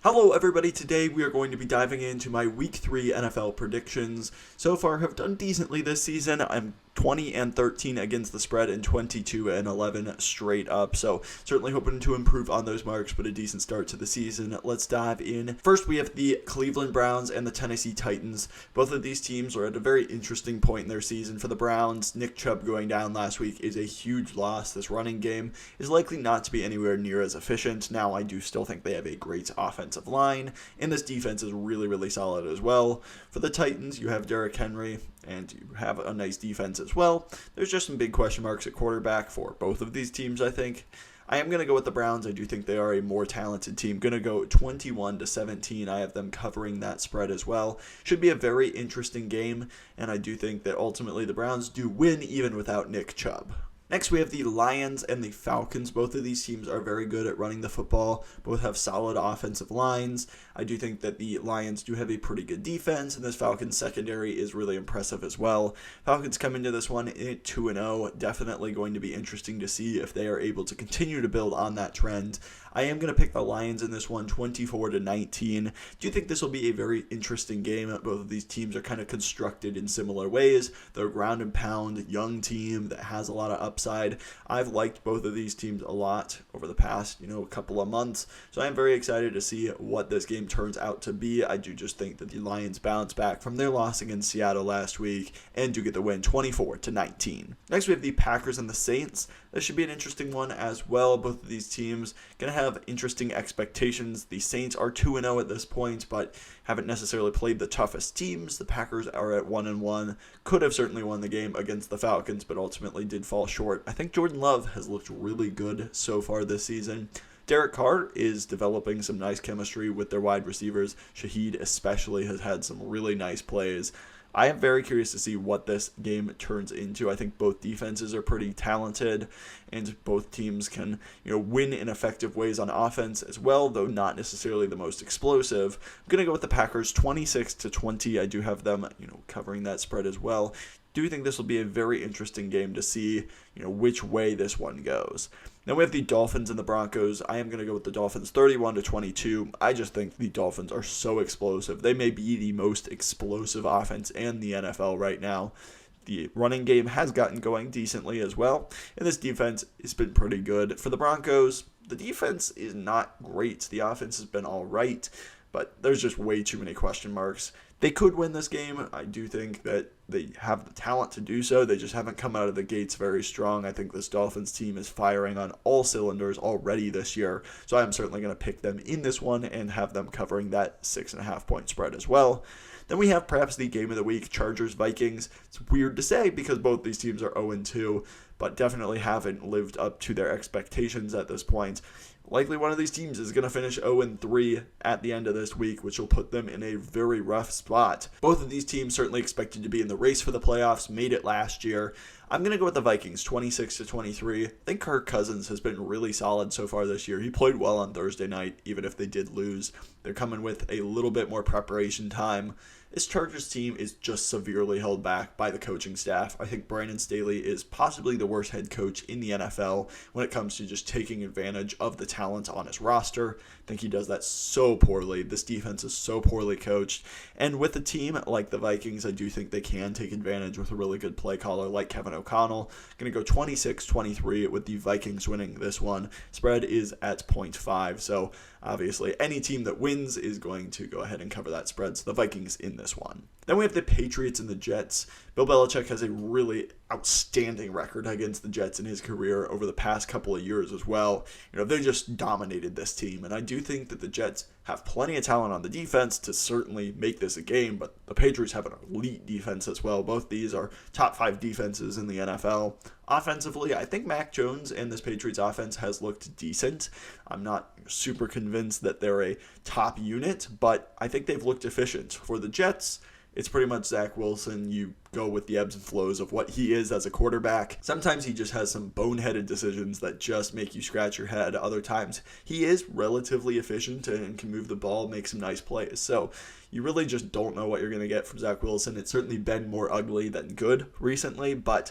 Hello everybody, today we are going to be diving into my Week 3 NFL predictions. So far have done decently this season. I'm 20-13 against the spread and 22-11 straight up. So certainly hoping to improve on those marks, but a decent start to the season. Let's dive in. First we have the Cleveland Browns and the Tennessee Titans. Both of these teams are at a very interesting point in their season. For the Browns, Nick Chubb going down last week is a huge loss. This running game is likely not to be anywhere near as efficient. Now I do still think they have a great offensive line, and this defense is really solid as well. For the Titans, you have Derrick Henry, and you have a nice defense as well. There's just some big question marks at quarterback for both of these teams, I think. I am going to go with the Browns. I do think they are a more talented team. Going to go 21-17. I have them covering that spread as well. Should be a very interesting game, and I do think that ultimately the Browns do win even without Nick Chubb. Next, we have the Lions and the Falcons. Both of these teams are very good at running the football. Both have solid offensive lines. I do think that the Lions do have a pretty good defense, and this Falcons secondary is really impressive as well. Falcons come into this one at 2-0. Definitely going to be interesting to see if they are able to continue to build on that trend. I am going to pick the Lions in this one, 24-19. Do you think this will be a very interesting game? Both of these teams are kind of constructed in similar ways. They're a ground and pound, young team that has a lot of upside. I've liked both of these teams a lot over the past, couple of months. So I'm very excited to see what this game turns out to be. I do just think that the Lions bounce back from their loss against Seattle last week and do get the win 24-19. Next, we have the Packers and the Saints. This should be an interesting one as well. Both of these teams going to have interesting expectations. The Saints are 2-0 at this point, but haven't necessarily played the toughest teams. The Packers are at 1-1. Could have certainly won the game against the Falcons, but ultimately did fall short. I think Jordan Love has looked really good so far this season. Derek Carr is developing some nice chemistry with their wide receivers. Shaheed especially has had some really nice plays. I am very curious to see what this game turns into. I think both defenses are pretty talented, and both teams can, win in effective ways on offense as well, though not necessarily the most explosive. I'm going to go with the Packers 26-20. I do have them, covering that spread as well. Do think this will be a very interesting game to see, which way this one goes. Then we have the Dolphins and the Broncos. I am going to go with the Dolphins 31-22. I just think the Dolphins are so explosive. They may be the most explosive offense in the NFL right now. The running game has gotten going decently as well, and this defense has been pretty good. For the Broncos, the defense is not great. The offense has been all right, but there's just way too many question marks. They could win this game. I do think that they have the talent to do so. They just haven't come out of the gates very strong. I think this Dolphins team is firing on all cylinders already this year. So I'm certainly going to pick them in this one and have them covering that 6.5 point spread as well. Then we have perhaps the game of the week, Chargers-Vikings. It's weird to say because both these teams are 0-2, but definitely haven't lived up to their expectations at this point. Likely one of these teams is going to finish 0-3 at the end of this week, which will put them in a very rough spot. Both of these teams certainly expected to be in the race for the playoffs, made it last year. I'm going to go with the Vikings, 26-23. I think Kirk Cousins has been really solid so far this year. He played well on Thursday night, even if they did lose. They're coming with a little bit more preparation time. This Chargers team is just severely held back by the coaching staff. I think Brandon Staley is possibly the worst head coach in the NFL when it comes to just taking advantage of the talent on his roster. I think he does that so poorly. This defense is so poorly coached. And with a team like the Vikings, I do think they can take advantage with a really good play caller like Kevin O'Connell. Going to go 26-23 with the Vikings winning this one. Spread is at 0.5, so obviously any team that wins is going to go ahead and cover that spread, so the Vikings in this one. Then we have the Patriots and the Jets. Bill Belichick has a really outstanding record against the Jets in his career over the past couple of years as well. They just dominated this team, and I do think that the Jets have plenty of talent on the defense to certainly make this a game, but the Patriots have an elite defense as well. Both these are top 5 defenses in the NFL. Offensively, I think Mac Jones and this Patriots offense has looked decent. I'm not super convinced that they're a top unit, but I think they've looked efficient. For the Jets, it's pretty much Zach Wilson. You go with the ebbs and flows of what he is as a quarterback. Sometimes he just has some boneheaded decisions that just make you scratch your head. Other times he is relatively efficient and can move the ball, make some nice plays. So you really just don't know what you're going to get from Zach Wilson. It's certainly been more ugly than good recently, but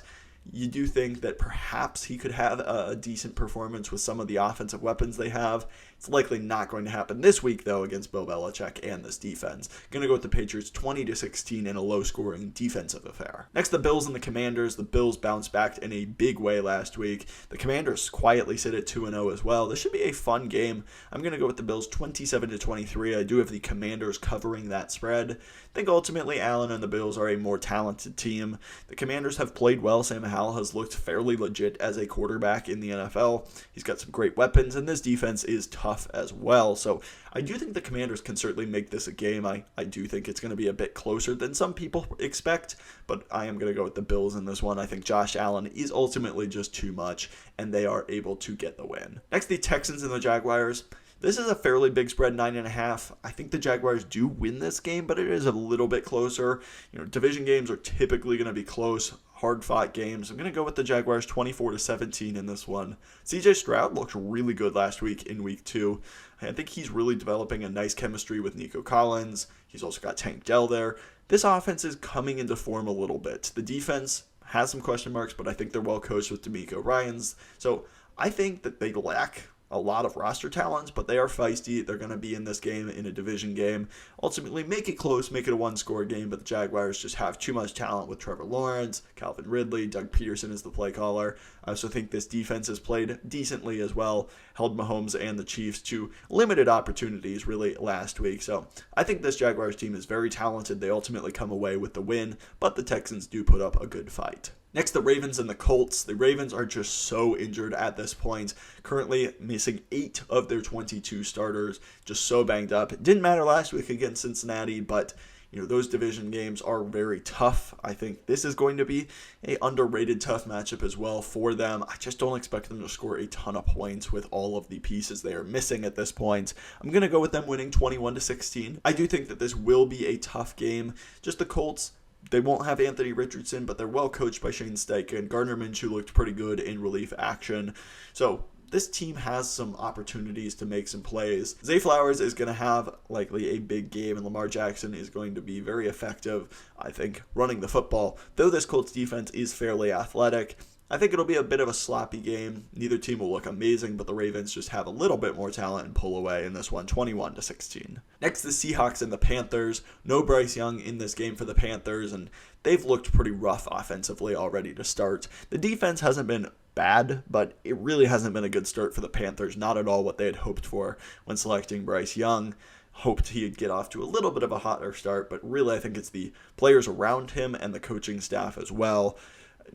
You do think that perhaps he could have a decent performance with some of the offensive weapons they have. It's likely not going to happen this week, though, against Bill Belichick and this defense. Going to go with the Patriots 20-16 in a low-scoring defensive affair. Next, the Bills and the Commanders. The Bills bounced back in a big way last week. The Commanders quietly sit at 2-0 as well. This should be a fun game. I'm going to go with the Bills 27-23. I do have the Commanders covering that spread. I think ultimately Allen and the Bills are a more talented team. The Commanders have played well. Sam Howell has looked fairly legit as a quarterback in the NFL. He's got some great weapons, and this defense is tough as well. So I do think the Commanders can certainly make this a game. I do think it's going to be a bit closer than some people expect, but I am going to go with the Bills in this one. I think Josh Allen is ultimately just too much, and they are able to get the win. Next, the Texans and the Jaguars. This is a fairly big spread, 9.5. I think the Jaguars do win this game, but it is a little bit closer. Division games are typically going to be close, hard-fought games. I'm going to go with the Jaguars 24-17 in this one. CJ Stroud looked really good last week in week 2. I think he's really developing a nice chemistry with Nico Collins. He's also got Tank Dell there. This offense is coming into form a little bit. The defense has some question marks, but I think they're well coached with DeMeco Ryans. So I think that they lack a lot of roster talents, but they are feisty. They're going to be in this game in a division game. Ultimately, make it close, make it a one-score game, but the Jaguars just have too much talent with Trevor Lawrence, Calvin Ridley, Doug Peterson is the play caller. I also think this defense has played decently as well, held Mahomes and the Chiefs to limited opportunities really last week. So I think this Jaguars team is very talented. They ultimately come away with the win, but the Texans do put up a good fight. Next, the Ravens and the Colts. The Ravens are just so injured at this point, currently missing 8 of their 22 starters, just so banged up. It didn't matter last week against Cincinnati, but those division games are very tough. I think this is going to be an underrated tough matchup as well for them. I just don't expect them to score a ton of points with all of the pieces they are missing at this point. I'm going to go with them winning 21-16. I do think that this will be a tough game. Just the Colts, they won't have Anthony Richardson, but they're well coached by Shane Steichen. Gardner Minshew looked pretty good in relief action. So this team has some opportunities to make some plays. Zay Flowers is going to have likely a big game, and Lamar Jackson is going to be very effective, I think, running the football. Though this Colts defense is fairly athletic, I think it'll be a bit of a sloppy game. Neither team will look amazing, but the Ravens just have a little bit more talent and pull away in this one, 21-16. Next, the Seahawks and the Panthers. No Bryce Young in this game for the Panthers, and they've looked pretty rough offensively already to start. The defense hasn't been bad, but it really hasn't been a good start for the Panthers. Not at all what they had hoped for when selecting Bryce Young. Hoped he'd get off to a little bit of a hotter start, but really I think it's the players around him and the coaching staff as well.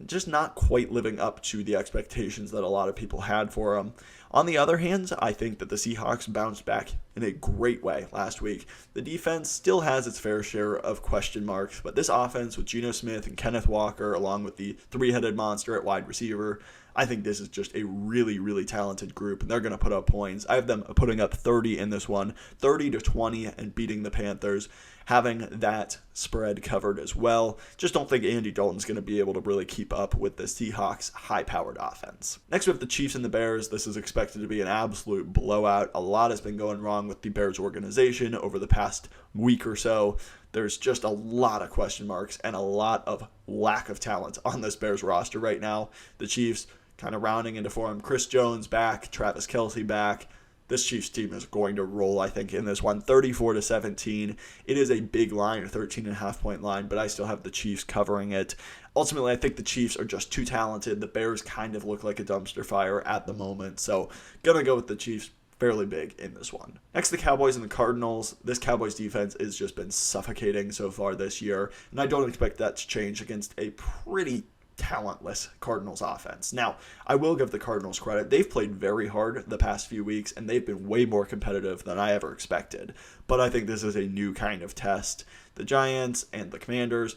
Just not quite living up to the expectations that a lot of people had for him. On the other hand, I think that the Seahawks bounced back in a great way last week. The defense still has its fair share of question marks, but this offense with Geno Smith and Kenneth Walker, along with the three-headed monster at wide receiver, I think this is just a really, really talented group, and they're going to put up points. I have them putting up 30 in this one, 30-20, and beating the Panthers, having that spread covered as well. Just don't think Andy Dalton's going to be able to really keep up with the Seahawks' high-powered offense. Next, we have the Chiefs and the Bears. This is expected to be an absolute blowout. A lot has been going wrong with the Bears organization over the past week or so. There's just a lot of question marks and a lot of lack of talent on this Bears roster right now. The Chiefs kind of rounding into form. Chris Jones back, Travis Kelce back. This Chiefs team is going to roll, I think, in this one, 34-17. It is a big line, a 13.5-point line, but I still have the Chiefs covering it. Ultimately, I think the Chiefs are just too talented. The Bears kind of look like a dumpster fire at the moment, so gonna go with the Chiefs fairly big in this one. Next, the Cowboys and the Cardinals. This Cowboys defense has just been suffocating so far this year, and I don't expect that to change against a pretty talentless Cardinals offense. Now, I will give the Cardinals credit. They've played very hard the past few weeks, and they've been way more competitive than I ever expected. But I think this is a new kind of test. The Giants and the Commanders,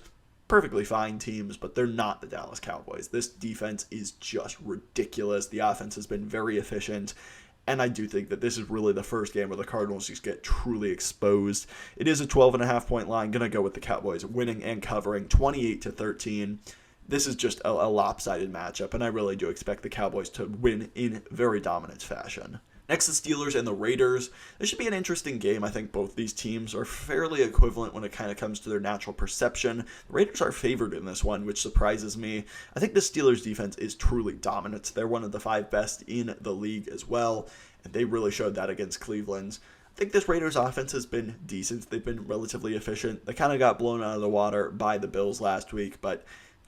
perfectly fine teams, but they're not the Dallas Cowboys. This defense is just ridiculous. The offense has been very efficient, and I do think that this is really the first game where the Cardinals just get truly exposed. It is a 12.5-point line. Going to go with the Cowboys winning and covering 28-13. This is just a lopsided matchup, and I really do expect the Cowboys to win in very dominant fashion. Next, the Steelers and the Raiders. This should be an interesting game. I think both these teams are fairly equivalent when it kind of comes to their natural perception. The Raiders are favored in this one, which surprises me. I think the Steelers' defense is truly dominant. They're one of the 5 best in the league as well, and they really showed that against Cleveland. I think this Raiders offense has been decent. They've been relatively efficient. They kind of got blown out of the water by the Bills last week, but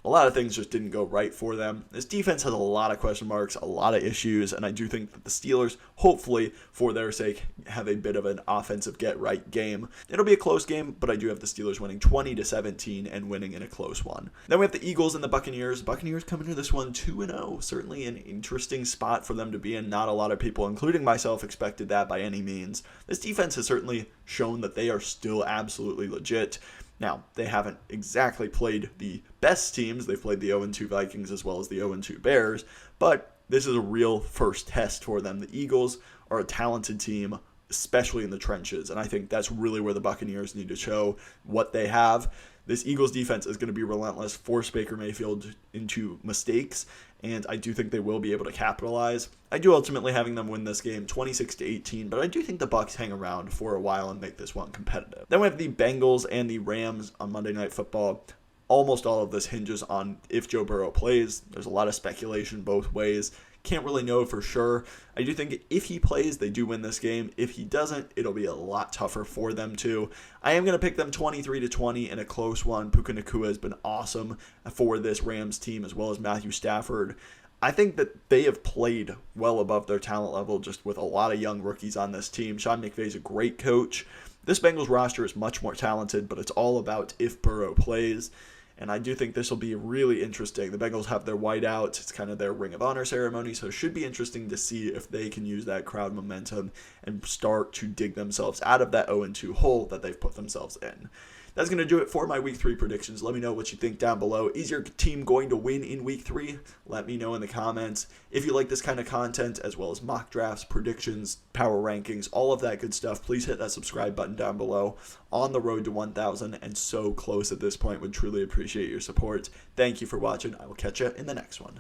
a lot of things just didn't go right for them. This defense has a lot of question marks, a lot of issues, and I do think that the Steelers, hopefully, for their sake, have a bit of an offensive get-right game. It'll be a close game, but I do have the Steelers winning 20-17 and winning in a close one. Then we have the Eagles and the Buccaneers. Buccaneers come into this one 2-0. Certainly an interesting spot for them to be in. Not a lot of people, including myself, expected that by any means. This defense has certainly shown that they are still absolutely legit. Now, they haven't exactly played the best teams. They've played the 0-2 Vikings as well as the 0-2 Bears, but this is a real first test for them. The Eagles are a talented team, especially in the trenches, and I think that's really where the Buccaneers need to show what they have. This Eagles defense is going to be relentless, force Baker Mayfield into mistakes, and I do think they will be able to capitalize. I do ultimately having them win this game 26-18, but I do think the Bucs hang around for a while and make this one competitive. Then we have the Bengals and the Rams on Monday Night Football. Almost all of this hinges on if Joe Burrow plays. There's a lot of speculation both ways. Can't really know for sure. I do think if he plays, they do win this game. If he doesn't, it'll be a lot tougher for them too. I am going to pick them 23-20 in a close one. Puka Nacua has been awesome for this Rams team, as well as Matthew Stafford. I think that they have played well above their talent level, just with a lot of young rookies on this team. Sean McVay is a great coach. This Bengals roster is much more talented, but it's all about if Burrow plays. And I do think this will be really interesting. The Bengals have their whiteout. It's kind of their Ring of Honor ceremony, so it should be interesting to see if they can use that crowd momentum and start to dig themselves out of that 0-2 hole that they've put themselves in. That's going to do it for my Week 3 predictions. Let me know what you think down below. Is your team going to win in Week 3? Let me know in the comments. If you like this kind of content, as well as mock drafts, predictions, power rankings, all of that good stuff, please hit that subscribe button down below. On the road to 1,000 and so close at this point. Would truly appreciate your support. Thank you for watching. I will catch you in the next one.